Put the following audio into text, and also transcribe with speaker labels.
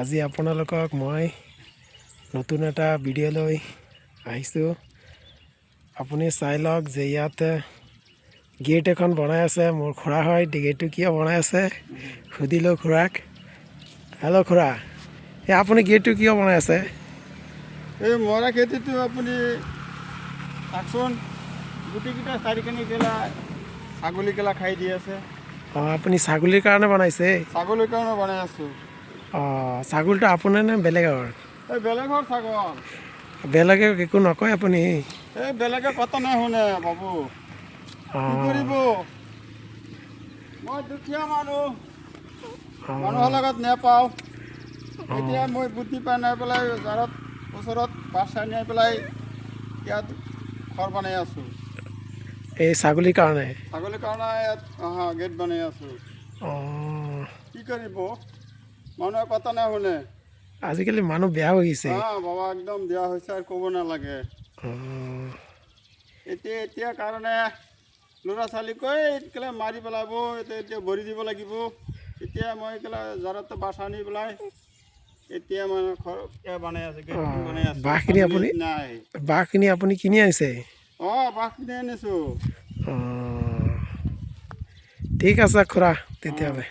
Speaker 1: আজি আপোনালোকক মই নতুন এটা ভিডিঅ' লৈ আহিছোঁ। আপুনি চাই লওক যে ইয়াত গেট এখন বনাই আছে। মোৰ খুৰা হয়, গেটটো কিয় বনাই আছে সুধিলোঁ খুৰাক। হেল্ল' খুৰা, এই আপুনি গেটটো কিয় বনাই আছে?
Speaker 2: এই মৰা খেতিটো আপুনি চাওকচোন, গুটিকেইটা চাৰি কিনি পেলাই ছাগলীকেইটা খাই দি আছে।
Speaker 1: অঁ, আপুনি ছাগলীৰ কাৰণে বনাইছে?
Speaker 2: ছাগলীৰ কাৰণে বনাই আছোঁ।
Speaker 1: অঁ, ছাগলীটো আপোনাৰ নে বেলেগৰ?
Speaker 2: এই বেলেগৰ ছাগল।
Speaker 1: বেলেগে একো নকয় আপুনি?
Speaker 2: এই বেলেগে কথা নুশুনে বাবু, কি কৰিব? মই দুখীয়া মানুহ, মানুহৰ লগত নেপাওঁ। এতিয়া মই বুদ্ধি পাই নাই পেলাই জাৰত ওচৰত বাছ আনি পেলাই ইয়াত ঘৰ বনাই আছোঁ।
Speaker 1: এই ছাগলীৰ কাৰণে?
Speaker 2: ছাগলীৰ কাৰণে ইয়াত গেট বনাই আছোঁ।
Speaker 1: অঁ,
Speaker 2: কি কৰিব? মানুহে কথা নুশুনে।
Speaker 1: আজিকালি মানুহ বেয়া হৈ গৈছে।
Speaker 2: বাবা একদম বেয়া হৈছে আৰু ক'ব নালাগে।
Speaker 1: অঁ,
Speaker 2: এতিয়া কাৰণে ল'ৰা ছোৱালীক এইকেলা মাৰি পেলাব, এতিয়া ভৰি দিব লাগিব। এতিয়া মই এইকেলা জাৰতে বাছ আনি পেলাই এতিয়া মানে ঘৰ বনাই আছে, গেট বনাই আছে।
Speaker 1: বাঁহখিনি আপুনি কিনি আনিছে?
Speaker 2: অঁ, বাঁহ কিনি আনিছোঁ।
Speaker 1: অঁ, ঠিক আছে খুৰা তেতিয়াহ'লে।